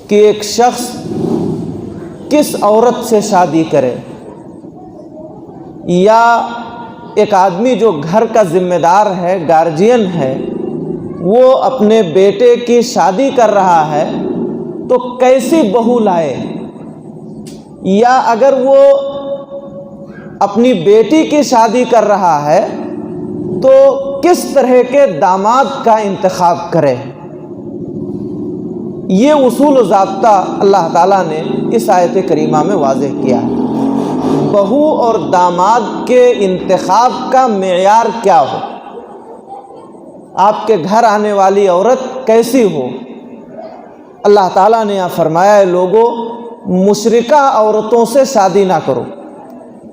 کہ ایک شخص کس عورت سے شادی کرے، یا ایک آدمی جو گھر کا ذمہ دار ہے، گارجین ہے، وہ اپنے بیٹے کی شادی کر رہا ہے تو کیسی بہو لائے، یا اگر وہ اپنی بیٹی کی شادی کر رہا ہے تو کس طرح کے داماد کا انتخاب کرے۔ یہ اصول و ضابطہ اللہ تعالیٰ نے اس آیت کریمہ میں واضح کیا ہے۔ بہو اور داماد کے انتخاب کا معیار کیا ہو، آپ کے گھر آنے والی عورت کیسی ہو۔ اللہ تعالیٰ نے یہاں فرمایا ہے لوگوں، مشرکہ عورتوں سے شادی نہ کرو،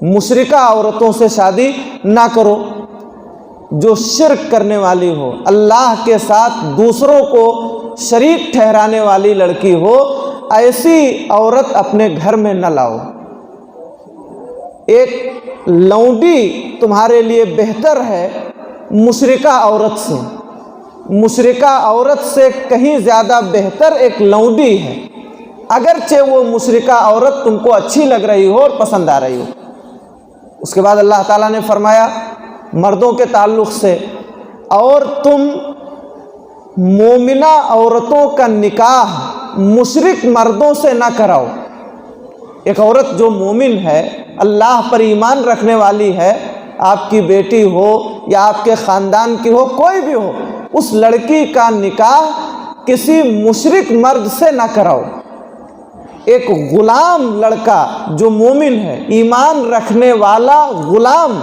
مشرکہ عورتوں سے شادی نہ کرو، جو شرک کرنے والی ہو، اللہ کے ساتھ دوسروں کو شریک ٹھہرانے والی لڑکی ہو، ایسی عورت اپنے گھر میں نہ لاؤ۔ ایک لونڈی تمہارے لیے بہتر ہے مشرکہ عورت سے، مشرکہ عورت سے کہیں زیادہ بہتر ایک لونڈی ہے، اگرچہ وہ مشرکہ عورت تم کو اچھی لگ رہی ہو اور پسند آ رہی ہو۔ اس کے بعد اللہ تعالیٰ نے فرمایا مردوں کے تعلق سے، اور تم مومنہ عورتوں کا نکاح مشرک مردوں سے نہ کراؤ۔ ایک عورت جو مومن ہے، اللہ پر ایمان رکھنے والی ہے، آپ کی بیٹی ہو یا آپ کے خاندان کی ہو، کوئی بھی ہو، اس لڑکی کا نکاح کسی مشرک مرد سے نہ کراؤ۔ ایک غلام لڑکا جو مومن ہے، ایمان رکھنے والا غلام،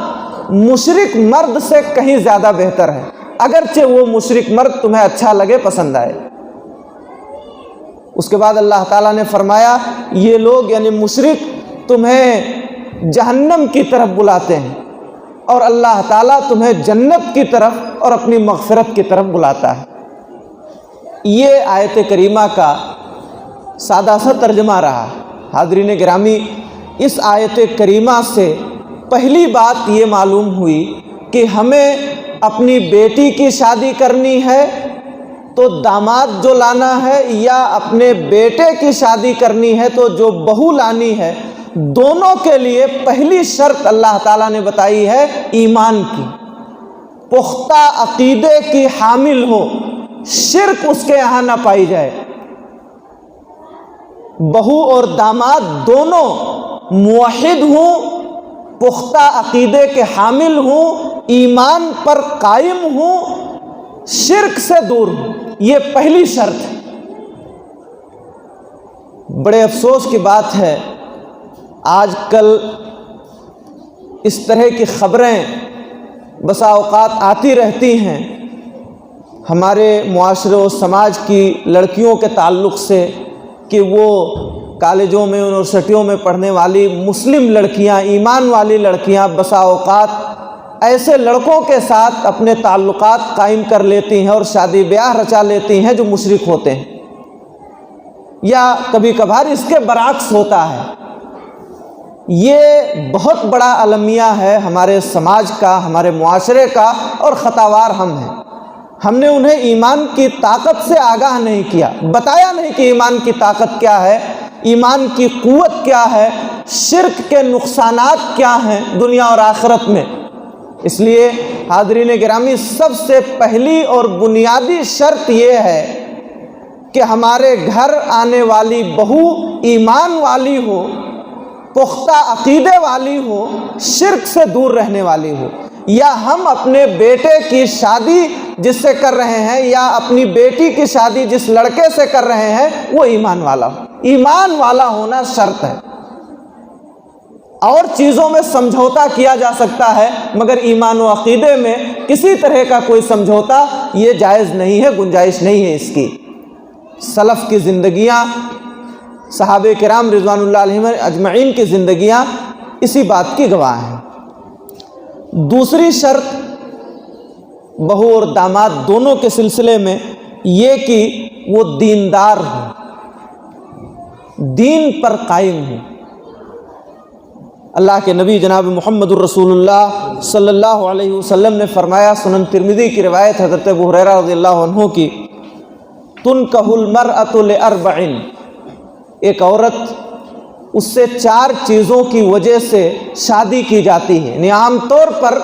مشرک مرد سے کہیں زیادہ بہتر ہے، اگرچہ وہ مشرک مرد تمہیں اچھا لگے، پسند آئے۔ اس کے بعد اللہ تعالیٰ نے فرمایا یہ لوگ یعنی مشرک تمہیں جہنم کی طرف بلاتے ہیں، اور اللہ تعالیٰ تمہیں جنت کی طرف اور اپنی مغفرت کی طرف بلاتا ہے۔ یہ آیت کریمہ کا سادہ سا ترجمہ رہا۔ حاضرین گرامی، اس آیت کریمہ سے پہلی بات یہ معلوم ہوئی کہ ہمیں اپنی بیٹی کی شادی کرنی ہے تو داماد جو لانا ہے، یا اپنے بیٹے کی شادی کرنی ہے تو جو بہو لانی ہے، دونوں کے لیے پہلی شرط اللہ تعالیٰ نے بتائی ہے ایمان کی، پختہ عقیدے کی حامل ہو، شرک اس کے یہاں نہ پائی جائے۔ بہو اور داماد دونوں موحد ہوں، پختہ عقیدے کے حامل ہوں، ایمان پر قائم ہوں، شرک سے دور ہوں، یہ پہلی شرط ہے۔ بڑے افسوس کی بات ہے، آج کل اس طرح کی خبریں بسا اوقات آتی رہتی ہیں ہمارے معاشرے و سماج کی لڑکیوں کے تعلق سے، کہ وہ کالجوں میں، یونیورسٹیوں میں پڑھنے والی مسلم لڑکیاں، ایمان والی لڑکیاں بسا اوقات ایسے لڑکوں کے ساتھ اپنے تعلقات قائم کر لیتی ہیں اور شادی بیاہ رچا لیتی ہیں جو مشرک ہوتے ہیں، یا کبھی کبھار اس کے برعکس ہوتا ہے۔ یہ بہت بڑا المیہ ہے ہمارے سماج کا، ہمارے معاشرے کا، اور خطاوار ہم ہیں۔ ہم نے انہیں ایمان کی طاقت سے آگاہ نہیں کیا، بتایا نہیں کہ ایمان کی طاقت کیا ہے، ایمان کی قوت کیا ہے، شرک کے نقصانات کیا ہیں دنیا اور آخرت میں۔ اس لیے حاضرین گرامی، سب سے پہلی اور بنیادی شرط یہ ہے کہ ہمارے گھر آنے والی بہو ایمان والی ہو، پختہ عقیدے والی ہو، شرک سے دور رہنے والی ہو، یا ہم اپنے بیٹے کی شادی جس سے کر رہے ہیں، یا اپنی بیٹی کی شادی جس لڑکے سے کر رہے ہیں، وہ ایمان والا ہو۔ ایمان والا ہونا شرط ہے۔ اور چیزوں میں سمجھوتا کیا جا سکتا ہے، مگر ایمان و عقیدے میں کسی طرح کا کوئی سمجھوتا یہ جائز نہیں ہے، گنجائش نہیں ہے اس کی۔ سلف کی زندگیاں، صحابہ کرام رضوان اللہ علیہم اجمعین کی زندگیاں اسی بات کی گواہ ہیں۔ دوسری شرط بہو اور داماد دونوں کے سلسلے میں یہ کہ وہ دیندار ہوں، دین پر قائم ہوں۔ اللہ کے نبی جناب محمد الرسول اللہ صلی اللہ علیہ وسلم نے فرمایا، سنن ترمذی کی روایت حضرت ابو ہریرہ رضی اللہ عنہ کی، تنکح المرأۃ لأربع ایک عورت اس سے 4 چیزوں کی وجہ سے شادی کی جاتی ہے. یعنی عام طور پر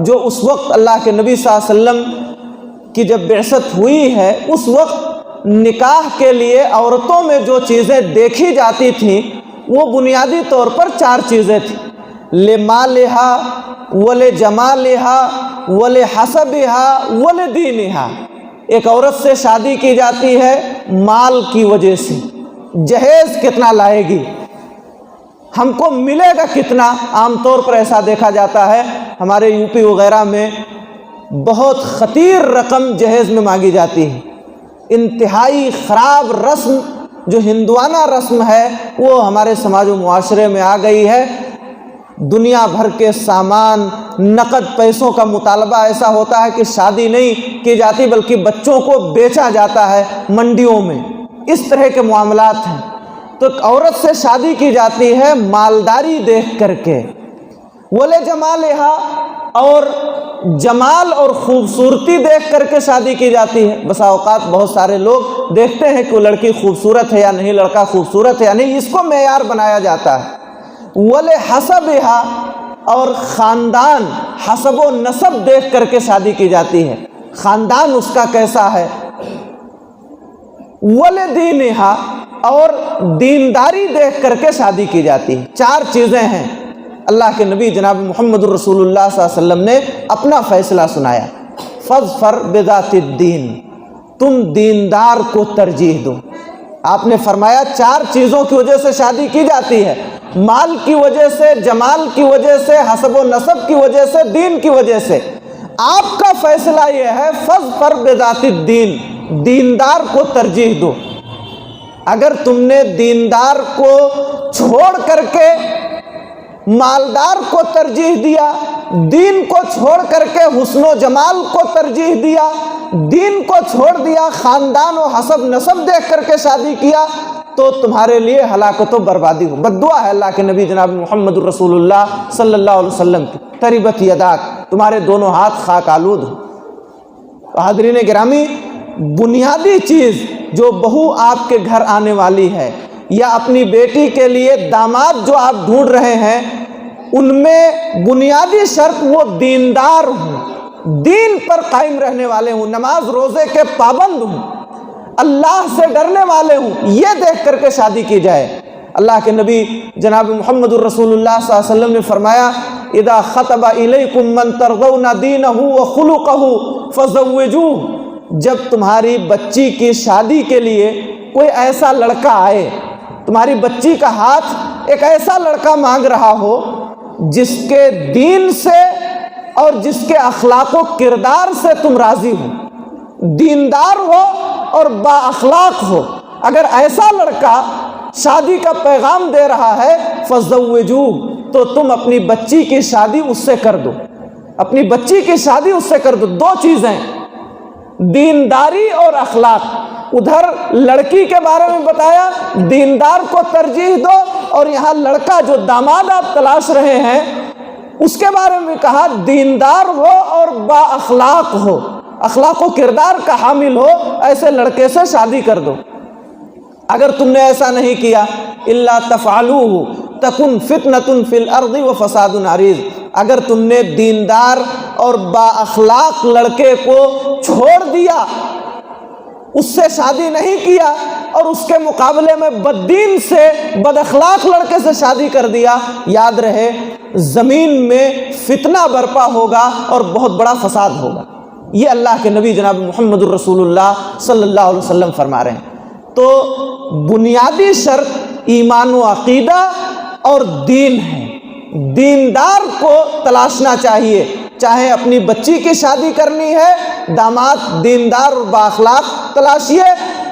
جو اس وقت اللہ کے نبی صلی اللہ علیہ وسلم کی جب بعثت ہوئی ہے اس وقت نکاح کے لیے عورتوں میں جو چیزیں دیکھی جاتی تھیں وہ بنیادی طور پر 4 چیزیں تھیں. لمالہا ولجمالہا ولحسبہا ولدینہا. ایک عورت سے شادی کی جاتی ہے مال کی وجہ سے. جہیز کتنا لائے گی, ہم کو ملے گا کتنا. عام طور پر ایسا دیکھا جاتا ہے ہمارے یو پی وغیرہ میں بہت خطیر رقم جہیز میں مانگی جاتی ہے. انتہائی خراب رسم جو ہندوانہ رسم ہے وہ ہمارے سماج و معاشرے میں آ گئی ہے. دنیا بھر کے سامان, نقد پیسوں کا مطالبہ ایسا ہوتا ہے کہ شادی نہیں کی جاتی بلکہ بچوں کو بیچا جاتا ہے منڈیوں میں. اس طرح کے معاملات ہیں. تو عورت سے شادی کی جاتی ہے مالداری دیکھ کر کے. ولجمالہا, اور جمال اور خوبصورتی دیکھ کر کے شادی کی جاتی ہے. بسا اوقات بہت سارے لوگ دیکھتے ہیں کہ وہ لڑکی خوبصورت ہے یا نہیں, لڑکا خوبصورت ہے یا نہیں, اس کو معیار بنایا جاتا ہے. ولحسبہا, اور خاندان, حسب و نسب دیکھ کر کے شادی کی جاتی ہے, خاندان اس کا کیسا ہے. ولدینہا, اور دینداری دیکھ کر کے شادی کی جاتی ہے. 4 چیزیں ہیں. اللہ کے نبی جناب محمد الرسول اللہ صلی اللہ علیہ وسلم نے اپنا فیصلہ سنایا. فاظفر بذات الدین, تم دیندار کو ترجیح دو. آپ نے فرمایا 4 چیزوں کی وجہ سے شادی کی جاتی ہے, مال کی وجہ سے, جمال کی وجہ سے, حسب و نسب کی وجہ سے, دین کی وجہ سے. آپ کا فیصلہ یہ ہے فاظفر بذات الدین, دیندار کو ترجیح دو. اگر تم نے دیندار کو چھوڑ کر کے مالدار کو ترجیح دیا, دین کو چھوڑ کر کے حسن و جمال کو ترجیح دیا, دین کو چھوڑ دیا, خاندان و حسب نسب دیکھ کر کے شادی کیا, تو تمہارے لیے ہلاکت و بربادی ہو. بد دعا ہے اللہ کے نبی جناب محمد الرسول اللہ صلی اللہ علیہ وسلم کی. تربت یداک, تمہارے دونوں ہاتھ خاک آلود ہو. حاضرین گرامی, بنیادی چیز جو بہو آپ کے گھر آنے والی ہے یا اپنی بیٹی کے لیے داماد جو آپ ڈھونڈ رہے ہیں, ان میں بنیادی شرط وہ دیندار ہوں, دین پر قائم رہنے والے ہوں, نماز روزے کے پابند ہوں, اللہ سے ڈرنے والے ہوں. یہ دیکھ کر کے شادی کی جائے. اللہ کے نبی جناب محمد الرسول اللہ صلی اللہ علیہ وسلم نے فرمایا اذا خطب الیکم من ترضون دینہ وخلقہ فزوجوہ. جب تمہاری بچی کی شادی کے لیے کوئی ایسا لڑکا آئے, تمہاری بچی کا ہاتھ ایک ایسا لڑکا مانگ رہا ہو جس کے دین سے اور جس کے اخلاق و کردار سے تم راضی ہو, دیندار ہو اور با اخلاق ہو, اگر ایسا لڑکا شادی کا پیغام دے رہا ہے فزوجوہ, تو تم اپنی بچی کی شادی اس سے کر دو. اپنی بچی کی شادی اس سے کر دو. 2 چیزیں, دینداری اور اخلاق. ادھر لڑکی کے بارے میں بتایا دیندار کو ترجیح دو, اور یہاں لڑکا جو داماد آپ تلاش رہے ہیں اس کے بارے میں کہا دیندار ہو اور با اخلاق ہو, اخلاق و کردار کا حامل ہو, ایسے لڑکے سے شادی کر دو. اگر تم نے ایسا نہیں کیا الا تفعلوہ تکن فتنۃ فی الارض وفساد عریض, اگر تم نے دیندار اور با اخلاق لڑکے کو چھوڑ دیا, اس سے شادی نہیں کیا, اور اس کے مقابلے میں بددین سے, بد اخلاق لڑکے سے شادی کر دیا, یاد رہے زمین میں فتنہ برپا ہوگا اور بہت بڑا فساد ہوگا. یہ اللہ کے نبی جناب محمد الرسول اللہ صلی اللہ علیہ وسلم فرما رہے ہیں. تو بنیادی شرط ایمان و عقیدہ اور دین ہے. دیندار کو تلاشنا چاہیے, چاہے اپنی بچی کی شادی کرنی ہے داماد دیندار اور بااخلاق تلاشیے,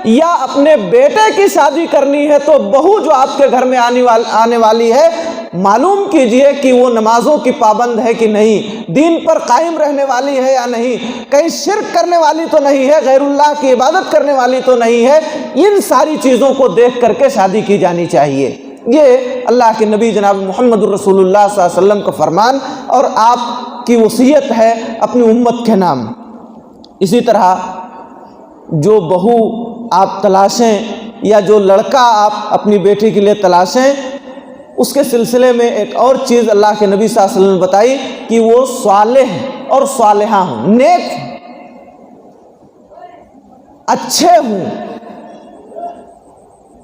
یا اپنے بیٹے کی شادی کرنی ہے تو بہو جو آپ کے گھر میں آنے والی ہے معلوم کیجئے کہ وہ نمازوں کی پابند ہے کہ نہیں, دین پر قائم رہنے والی ہے یا نہیں, کہیں شرک کرنے والی تو نہیں ہے, غیر اللہ کی عبادت کرنے والی تو نہیں ہے. ان ساری چیزوں کو دیکھ کر کے شادی کی جانی چاہیے. یہ اللہ کے نبی جناب محمد الرسول اللہ صلی اللہ علیہ وسلم کا فرمان اور آپ کی وصیت ہے اپنی امت کے نام. اسی طرح جو بہو آپ تلاشیں یا جو لڑکا آپ اپنی بیٹی کے لیے تلاشیں، اس کے سلسلے میں ایک اور چیز اللہ کے نبی صلی اللہ علیہ وسلم نے بتائی کہ وہ صالح اور صالحہ ہوں، نیک ہوں، اچھے ہوں۔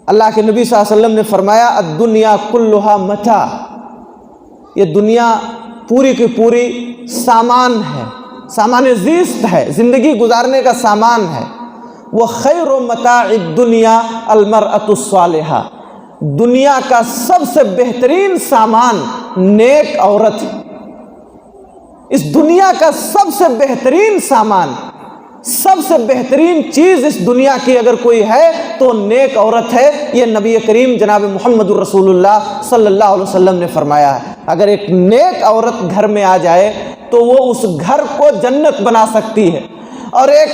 اللہ کے نبی صلی اللہ علیہ وسلم نے فرمایا الدنیا کلھا متاع، یہ دنیا پوری کی پوری سامان ہے، سامان زیست ہے، زندگی گزارنے کا سامان ہے۔ وخیر متاع الدنیا المرأۃ الصالحہ، دنیا کا سب سے بہترین سامان نیک عورت ہے۔ اس دنیا کا سب سے بہترین سامان، سب سے بہترین چیز اس دنیا کی اگر کوئی ہے تو نیک عورت ہے۔ یہ نبی کریم جناب محمد الرسول اللہ صلی اللہ علیہ وسلم نے فرمایا ہے۔ اگر ایک نیک عورت گھر میں آ جائے تو وہ اس گھر کو جنت بنا سکتی ہے، اور ایک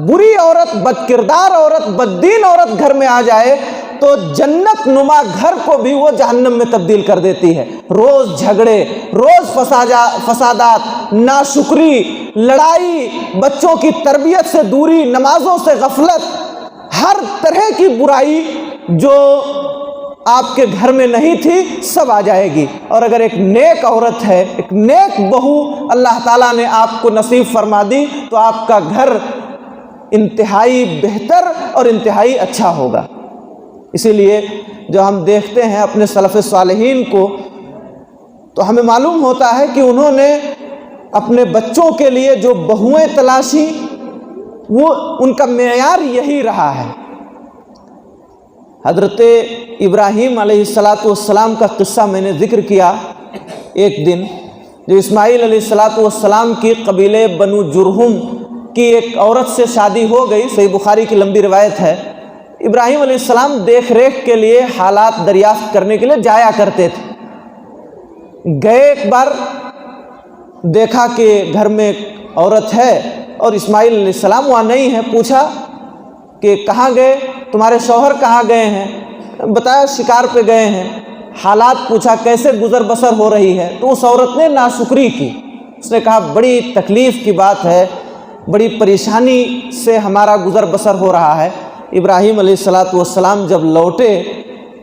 بری عورت، بد کردار عورت، بد دین عورت گھر میں آ جائے تو جنت نما گھر کو بھی وہ جہنم میں تبدیل کر دیتی ہے۔ روز جھگڑے، روز فسادات، ناشکری، لڑائی، بچوں کی تربیت سے دوری، نمازوں سے غفلت، ہر طرح کی برائی جو آپ کے گھر میں نہیں تھی سب آ جائے گی۔ اور اگر ایک نیک عورت ہے، ایک نیک بہو اللہ تعالیٰ نے آپ کو نصیب فرما دی تو آپ کا گھر انتہائی بہتر اور انتہائی اچھا ہوگا۔ اسی لیے جو ہم دیکھتے ہیں اپنے سلف صالحین کو تو ہمیں معلوم ہوتا ہے کہ انہوں نے اپنے بچوں کے لیے جو بہویں تلاشی وہ ان کا معیار یہی رہا ہے۔ حضرت ابراہیم علیہ السلام کا قصہ میں نے ذکر کیا ایک دن، جو اسماعیل علیہ السلام کی قبیلے بنو جرہم کی ایک عورت سے شادی ہو گئی، صحیح بخاری کی لمبی روایت ہے۔ ابراہیم علیہ السلام دیکھ ریکھ کے لیے، حالات دریافت کرنے کے لیے جایا کرتے تھے۔ گئے ایک بار، دیکھا کہ گھر میں ایک عورت ہے اور اسماعیل علیہ السلام وہاں نہیں ہے۔ پوچھا کہ کہاں گئے، تمہارے شوہر کہاں گئے ہیں؟ بتایا شکار پہ گئے ہیں۔ حالات پوچھا کیسے گزر بسر ہو رہی ہے، تو اس عورت نے ناشکری کی۔ اس نے کہا بڑی تکلیف کی بات ہے، بڑی پریشانی سے ہمارا گزر بسر ہو رہا ہے۔ ابراہیم علیہ السلام جب لوٹے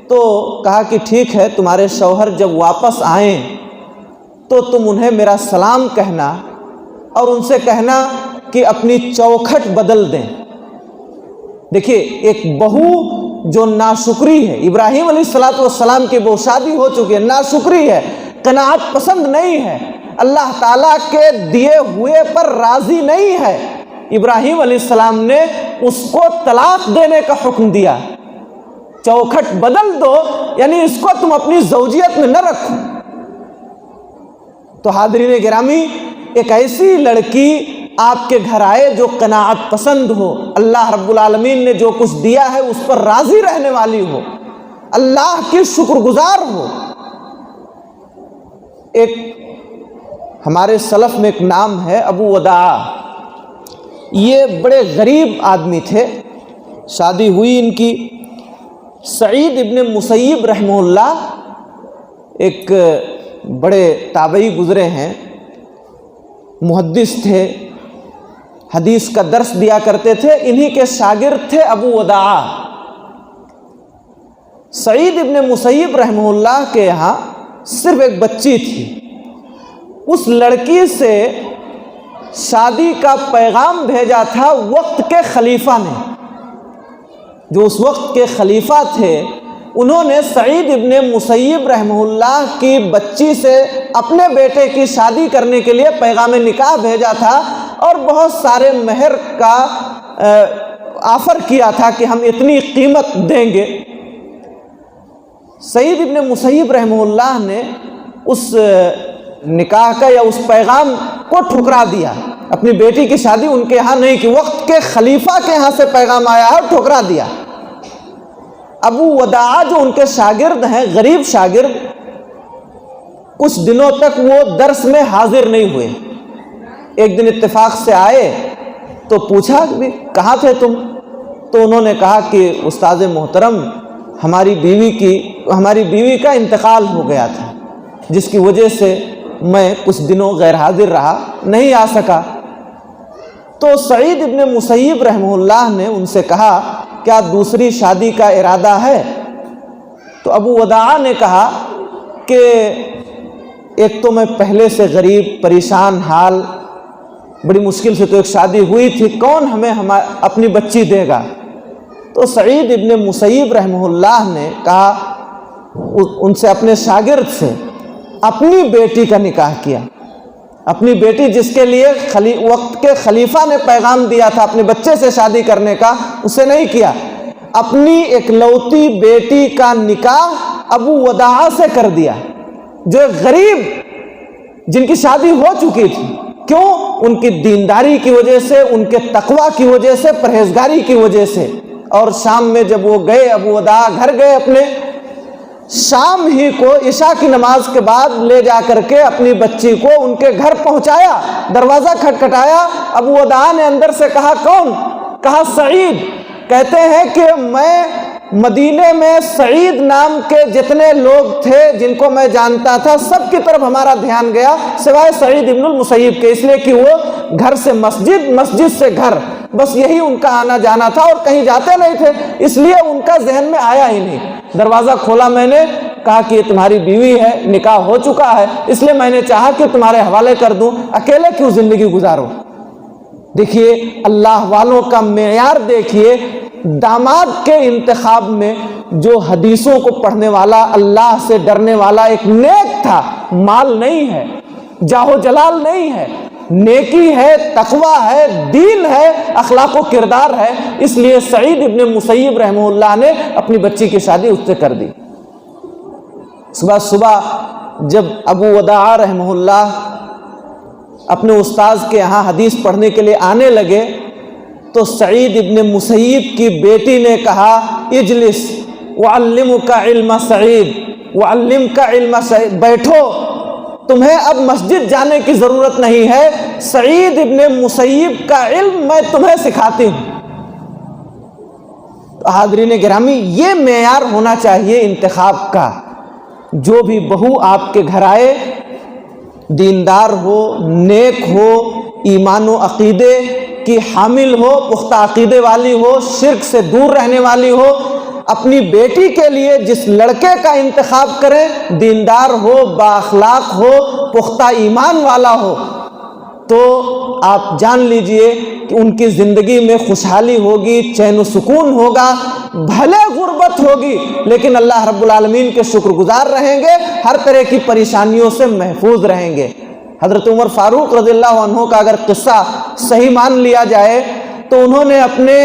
تو کہا کہ ٹھیک ہے، تمہارے شوہر جب واپس آئیں تو تم انہیں میرا سلام کہنا اور ان سے کہنا کہ اپنی چوکھٹ بدل دیں۔ دیکھیے ایک بہو جو ناشکری ہے، ابراہیم علیہ السلام کی بہو شادی ہو چکی ہے، ناشکری ہے، قناعت پسند نہیں ہے، اللہ تعالیٰ کے دیے ہوئے پر راضی نہیں ہے، ابراہیم علیہ السلام نے اس کو طلاق دینے کا حکم دیا۔ چوکھٹ بدل دو، یعنی اس کو تم اپنی زوجیت میں نہ رکھو۔ تو حاضرین گرامی، ایک ایسی لڑکی آپ کے گھر آئے جو قناعت پسند ہو، اللہ رب العالمین نے جو کچھ دیا ہے اس پر راضی رہنے والی ہو، اللہ کی شکر گزار ہو۔ ایک ہمارے سلف میں ایک نام ہے ابو وداع، یہ بڑے غریب آدمی تھے، شادی ہوئی ان کی۔ سعید ابن مسیب رحمہ اللہ ایک بڑے تابعی گزرے ہیں، محدث تھے، حدیث کا درس دیا کرتے تھے، انہی کے شاگرد تھے ابو وداع۔ سعید ابن مسیب رحمہ اللہ کے یہاں صرف ایک بچی تھی، اس لڑکی سے شادی کا پیغام بھیجا تھا وقت کے خلیفہ نے۔ جو اس وقت کے خلیفہ تھے انہوں نے سعید ابن مسیب رحمہ اللہ کی بچی سے اپنے بیٹے کی شادی کرنے کے لیے پیغام نکاح بھیجا تھا اور بہت سارے مہر کا آفر کیا تھا کہ ہم اتنی قیمت دیں گے۔ سعید ابن مسیب رحمہ اللہ نے اس نکاح کا یا اس پیغام کو ٹھکرا دیا، اپنی بیٹی کی شادی ان کے یہاں نہیں کی، وقت کے خلیفہ کے یہاں سے پیغام آیا ہے، ٹھکرا دیا۔ ابو وداع جو ان کے شاگرد ہیں، غریب شاگرد، کچھ دنوں تک وہ درس میں حاضر نہیں ہوئے۔ ایک دن اتفاق سے آئے تو پوچھا کہ کہاں تھے تم؟ تو انہوں نے کہا کہ استاذ محترم، ہماری بیوی کا انتقال ہو گیا تھا، جس کی وجہ سے میں کچھ دنوں غیر حاضر رہا، نہیں آ سکا۔ تو سعید ابن مسیب رحمہ اللہ نے ان سے کہا کیا دوسری شادی کا ارادہ ہے؟ تو ابو وداع نے کہا کہ ایک تو میں پہلے سے غریب پریشان حال، بڑی مشکل سے تو ایک شادی ہوئی تھی، کون ہمیں اپنی بچی دے گا؟ تو سعید ابن مسیب رحمہ اللہ نے کہا، ان سے اپنے شاگرد سے اپنی بیٹی کا نکاح کیا، اپنی بیٹی جس کے لیے وقت کے خلیفہ نے پیغام دیا تھا اپنے بچے سے شادی کرنے کا، اسے نہیں کیا، اپنی اکلوتی بیٹی کا نکاح ابو وداع سے کر دیا، جو غریب جن کی شادی ہو چکی تھی۔ کیوں؟ ان کی دینداری کی وجہ سے، ان کے تقوی کی وجہ سے، پرہیزگاری کی وجہ سے۔ اور شام میں جب وہ گئے، ابو وداع گھر گئے اپنے، شام ہی کو عشاء کی نماز کے بعد لے جا کر کے اپنی بچی کو ان کے گھر پہنچایا، دروازہ کھٹکھٹایا، ابو وداع نے اندر سے کہا کون؟ کہا سعید۔ کہتے ہیں کہ میں مدینے میں سعید نام کے جتنے لوگ تھے جن کو میں جانتا تھا، سب کی طرف ہمارا دھیان گیا سوائے سعید ابن المسیب کے، اس لیے کہ وہ گھر سے مسجد، مسجد سے گھر، بس یہی ان کا آنا جانا تھا اور کہیں جاتے نہیں تھے، اس لیے ان کا ذہن میں آیا ہی نہیں۔ دروازہ کھولا میں نے، کہا کہ یہ تمہاری بیوی ہے، نکاح ہو چکا ہے، اس لیے میں نے چاہا کہ تمہارے حوالے کر دوں، اکیلے کیوں زندگی گزارو۔ دیکھیے اللہ والوں کا معیار، دیکھیے داماد کے انتخاب میں جو حدیثوں کو پڑھنے والا، اللہ سے ڈرنے والا ایک نیک تھا، مال نہیں ہے، جاہ و جلال نہیں ہے، نیکی ہے، تقوی ہے، دین ہے، اخلاق و کردار ہے، اس لیے سعید ابن مسیب رحمہ اللہ نے اپنی بچی کی شادی اس سے کر دی۔ صبح صبح جب ابو وداع رحمہ اللہ اپنے استاذ کے یہاں حدیث پڑھنے کے لیے آنے لگے تو سعید ابن مسیب کی بیٹی نے کہا اجلس وعلمک علم سعید وعلمک علم سعید، بیٹھو، تمہیں اب مسجد جانے کی ضرورت نہیں ہے، سعید ابن مسیب کا علم میں تمہیں سکھاتی ہوں۔ حاضرین گرامی، یہ معیار ہونا چاہیے انتخاب کا۔ جو بھی بہو آپ کے گھر آئے، دیندار ہو، نیک ہو، ایمان و عقیدے کی حامل ہو، پختہ عقیدے والی ہو، شرک سے دور رہنے والی ہو، اپنی بیٹی کے لیے جس لڑکے کا انتخاب کریں، دیندار ہو، با اخلاق ہو، پختہ ایمان والا ہو، تو آپ جان لیجئے کہ ان کی زندگی میں خوشحالی ہوگی، چین و سکون ہوگا، بھلے غربت ہوگی لیکن اللہ رب العالمین کے شکر گزار رہیں گے، ہر طرح کی پریشانیوں سے محفوظ رہیں گے۔ حضرت عمر فاروق رضی اللہ عنہ کا اگر قصہ صحیح مان لیا جائے تو انہوں نے اپنے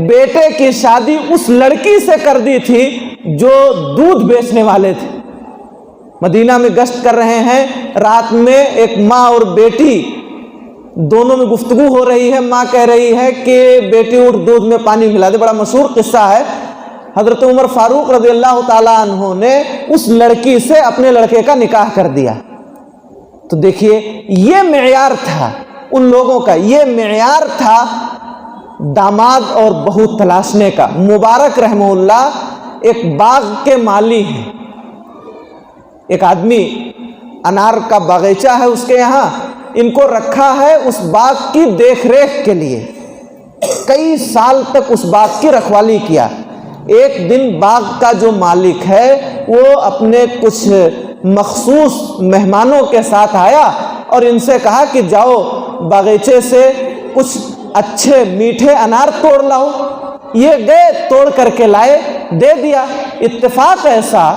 بیٹے کی شادی اس لڑکی سے کر دی تھی جو دودھ بیچنے والے تھے۔ مدینہ میں گشت کر رہے ہیں، رات میں ایک ماں اور بیٹی دونوں میں گفتگو ہو رہی ہے، ماں کہہ رہی ہے کہ بیٹی اٹھ دودھ میں پانی ملا دے، بڑا مشہور قصہ ہے۔ حضرت عمر فاروق رضی اللہ تعالیٰ عنہ نے اس لڑکی سے اپنے لڑکے کا نکاح کر دیا۔ تو دیکھیے یہ معیار تھا ان لوگوں کا، یہ معیار تھا داماد اور بہو تلاشنے کا۔ مبارک رحمہ اللہ ایک باغ کے مالی ہیں، ایک آدمی انار کا باغیچہ ہے اس کے یہاں، ان کو رکھا ہے اس باغ کی دیکھ ریکھ کے لیے، کئی سال تک اس باغ کی رکھوالی کیا۔ ایک دن باغ کا جو مالک ہے وہ اپنے کچھ مخصوص مہمانوں کے ساتھ آیا اور ان سے کہا کہ جاؤ باغیچے سے کچھ اچھے میٹھے انار توڑ لاؤ۔ یہ گئے، توڑ کر کے لائے، دے دیا۔ اتفاق ایسا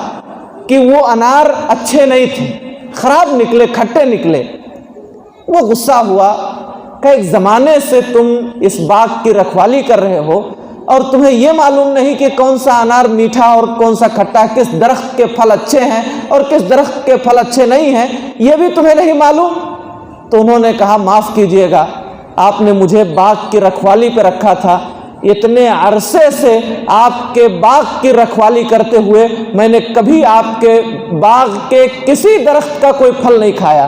کہ وہ انار اچھے نہیں تھے، خراب نکلے، کھٹے نکلے۔ وہ غصہ ہوا کہ ایک زمانے سے تم اس باغ کی رکھوالی کر رہے ہو اور تمہیں یہ معلوم نہیں کہ کون سا انار میٹھا اور کون سا کھٹا، کس درخت کے پھل اچھے ہیں اور کس درخت کے پھل اچھے نہیں ہیں، یہ بھی تمہیں نہیں معلوم۔ تو انہوں نے کہا معاف کیجئے گا، آپ نے مجھے باغ کی رکھوالی پہ رکھا تھا، اتنے عرصے سے آپ کے باغ کی رکھوالی کرتے ہوئے میں نے کبھی آپ کے باغ کے کسی درخت کا کوئی پھل نہیں کھایا،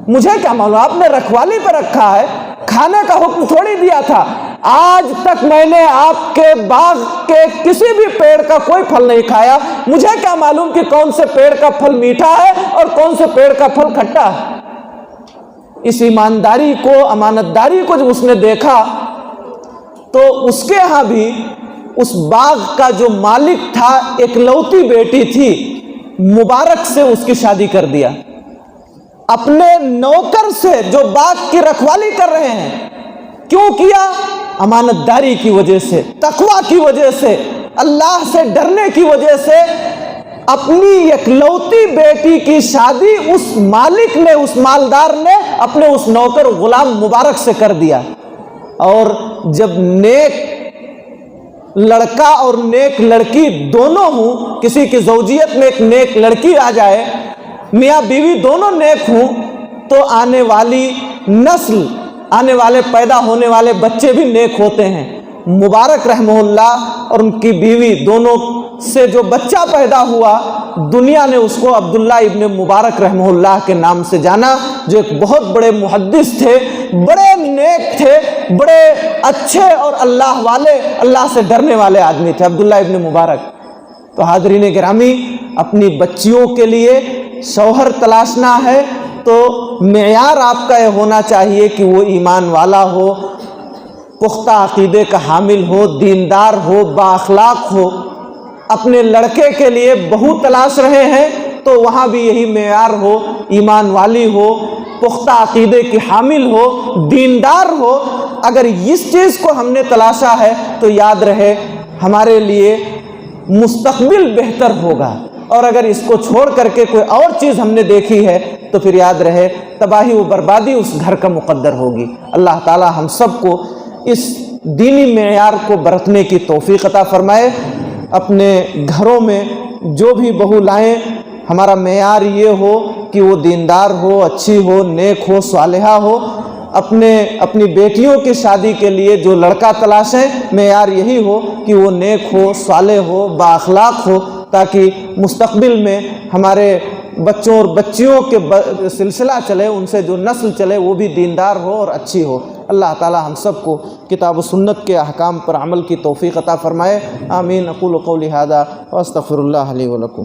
مجھے کیا معلوم، آپ نے رکھوالی پہ رکھا ہے، کھانے کا حکم تھوڑی دیا تھا۔ آج تک میں نے آپ کے باغ کے کسی بھی پیڑ کا کوئی پھل نہیں کھایا، مجھے کیا معلوم کہ کون سے پیڑ کا پھل میٹھا ہے اور کون سے پیڑ کا پھل کھٹا ہے۔ اس ایمانداری کو، امانت داری کو جب اس نے دیکھا تو اس کے ہاں بھی اس باغ کا جو مالک تھا اکلوتی بیٹی تھی، مبارک سے اس کی شادی کر دیا۔ اپنے نوکر سے جو باغ کی رکھوالی کر رہے ہیں، کیوں کیا؟ امانت داری کی وجہ سے، تقوی کی وجہ سے، اللہ سے ڈرنے کی وجہ سے اپنی اکلوتی بیٹی کی شادی اس مالک نے، اس مالدار نے اپنے اس نوکر غلام مبارک سے کر دیا۔ اور جب نیک لڑکا اور نیک لڑکی دونوں ہوں، کسی کی زوجیت میں ایک نیک لڑکی آ جائے، میاں بیوی دونوں نیک ہوں، تو آنے والی نسل، آنے والے پیدا ہونے والے بچے بھی نیک ہوتے ہیں۔ مبارک رحمہ اللہ اور ان کی بیوی دونوں سے جو بچہ پیدا ہوا، دنیا نے اس کو عبداللہ ابن مبارک رحمہ اللہ کے نام سے جانا، جو ایک بہت بڑے محدث تھے، بڑے نیک تھے، بڑے اچھے اور اللہ والے، اللہ سے ڈرنے والے آدمی تھے عبداللہ ابن مبارک۔ تو حاضرین گرامی، اپنی بچیوں کے لیے شوہر تلاشنا ہے تو معیار آپ کا یہ ہونا چاہیے کہ وہ ایمان والا ہو، پختہ عقیدے کا حامل ہو، دیندار ہو، با اخلاق ہو۔ اپنے لڑکے کے لیے بہو تلاش رہے ہیں تو وہاں بھی یہی معیار ہو، ایمان والی ہو، پختہ عقیدے کی حامل ہو، دیندار ہو۔ اگر اس چیز کو ہم نے تلاشا ہے تو یاد رہے ہمارے لیے مستقبل بہتر ہوگا، اور اگر اس کو چھوڑ کر کے کوئی اور چیز ہم نے دیکھی ہے تو پھر یاد رہے تباہی و بربادی اس گھر کا مقدر ہوگی۔ اللہ تعالی ہم سب کو اس دینی معیار کو برتنے کی توفیق عطا فرمائے۔ اپنے گھروں میں جو بھی بہو لائیں، ہمارا معیار یہ ہو کہ وہ دیندار ہو، اچھی ہو، نیک ہو، صالحہ ہو۔ اپنی بیٹیوں کی شادی کے لیے جو لڑکا تلاشیں، معیار یہی ہو کہ وہ نیک ہو، صالح ہو، با اخلاق ہو، تاکہ مستقبل میں ہمارے بچوں اور بچیوں کے سلسلہ چلے، ان سے جو نسل چلے وہ بھی دیندار ہو اور اچھی ہو۔ اللہ تعالی ہم سب کو کتاب و سنت کے احکام پر عمل کی توفیق عطا فرمائے۔ آمین۔ اقول قولی ھذا واستغفر اللہ لی ولکم۔